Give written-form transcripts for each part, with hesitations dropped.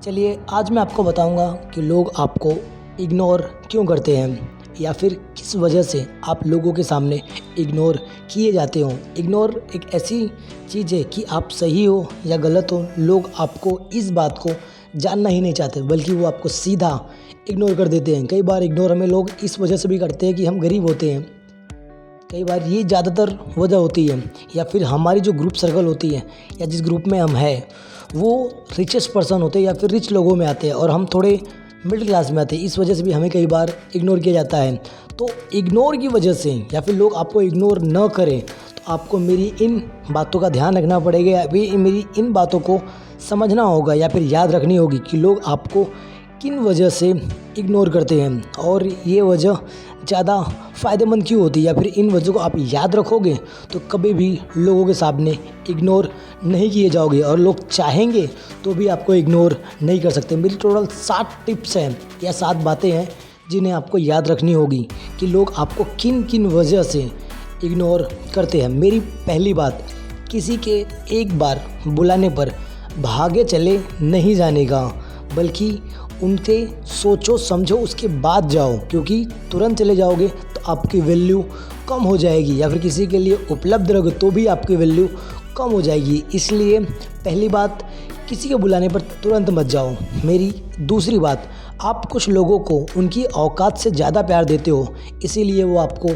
चलिए आज मैं आपको बताऊंगा कि लोग आपको इग्नोर क्यों करते हैं या फिर किस वजह से आप लोगों के सामने इग्नोर किए जाते हो। इग्नोर एक ऐसी चीज़ है कि आप सही हो या गलत हो, लोग आपको इस बात को जानना ही नहीं चाहते, बल्कि वो आपको सीधा इग्नोर कर देते हैं। कई बार इग्नोर हमें लोग इस वजह से भी करते हैं कि हम गरीब होते हैं। कई बार ये ज़्यादातर वजह होती है, या फिर हमारी जो ग्रुप सर्कल होती है या जिस ग्रुप में हम हैं वो रिचेस्ट पर्सन होते हैं या फिर रिच लोगों में आते हैं और हम थोड़े मिडिल क्लास में आते हैं। इस वजह से भी हमें कई बार इग्नोर किया जाता है। तो इग्नोर की वजह से या फिर लोग आपको इग्नोर न करें तो आपको मेरी इन बातों का ध्यान रखना पड़ेगा या फिर मेरी इन बातों को समझना होगा या फिर याद रखनी होगी कि लोग आपको किन वजह से इग्नोर करते हैं और ये वजह ज़्यादा फ़ायदेमंद क्यों होती है, या फिर इन वजह को आप याद रखोगे तो कभी भी लोगों के सामने इग्नोर नहीं किए जाओगे और लोग चाहेंगे तो भी आपको इग्नोर नहीं कर सकते। मेरी टोटल 7 टिप्स हैं या 7 बातें हैं जिन्हें आपको याद रखनी होगी कि लोग आपको किन किन वजह से इग्नोर करते हैं। मेरी पहली बात, किसी के एक बार बुलाने पर भागे चले नहीं जाने का, बल्कि उनसे सोचो समझो उसके बाद जाओ, क्योंकि तुरंत चले जाओगे तो आपकी वैल्यू कम हो जाएगी या फिर किसी के लिए उपलब्ध रहोगे तो भी आपकी वैल्यू कम हो जाएगी। इसलिए पहली बात, किसी के बुलाने पर तुरंत मत जाओ। मेरी दूसरी बात, आप कुछ लोगों को उनकी औकात से ज़्यादा प्यार देते हो, इसीलिए वो आपको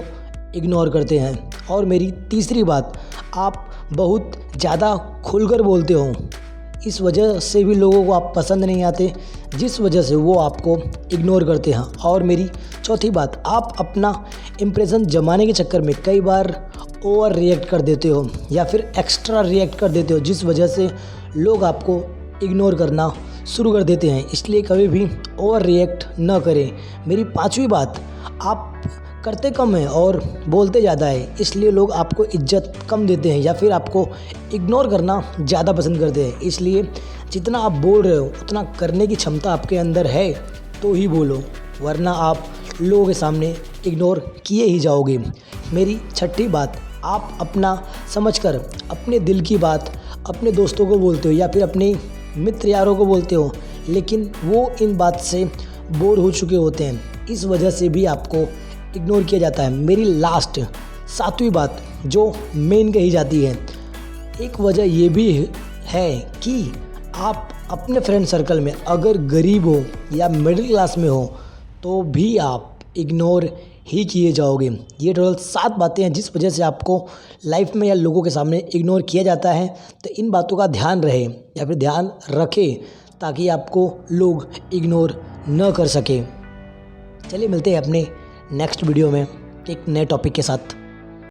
इग्नोर करते हैं। और मेरी तीसरी बात, आप बहुत ज़्यादा खुलकर बोलते हो, इस वजह से भी लोगों को आप पसंद नहीं आते, जिस वजह से वो आपको इग्नोर करते हैं। और मेरी चौथी बात, आप अपना इम्प्रेशन जमाने के चक्कर में कई बार ओवर रिएक्ट कर देते हो या फिर एक्स्ट्रा रिएक्ट कर देते हो, जिस वजह से लोग आपको इग्नोर करना शुरू कर देते हैं। इसलिए कभी भी ओवर रिएक्ट न करें। मेरी पांचवी बात, आप करते कम हैं और बोलते ज़्यादा है, इसलिए लोग आपको इज्जत कम देते हैं या फिर आपको इग्नोर करना ज़्यादा पसंद करते हैं। इसलिए जितना आप बोल रहे हो उतना करने की क्षमता आपके अंदर है तो ही बोलो, वरना आप लोगों के सामने इग्नोर किए ही जाओगे। मेरी छठी बात, आप अपना समझकर अपने दिल की बात अपने दोस्तों को बोलते हो या फिर अपने मित्र यारों को बोलते हो, लेकिन वो इन बात से बोर हो चुके होते हैं, इस वजह से भी आपको इग्नोर किया जाता है। मेरी लास्ट 7वीं बात जो मेन कही जाती है, एक वजह ये भी है कि आप अपने फ्रेंड सर्कल में अगर गरीब हो या मिडिल क्लास में हो तो भी आप इग्नोर ही किए जाओगे। ये टोटल 7 बातें हैं जिस वजह से आपको लाइफ में या लोगों के सामने इग्नोर किया जाता है। तो इन बातों का ध्यान रहे या फिर ध्यान रखें ताकि आपको लोग इग्नोर न कर सके। चलिए मिलते हैं अपने नेक्स्ट वीडियो में एक नए टॉपिक के साथ।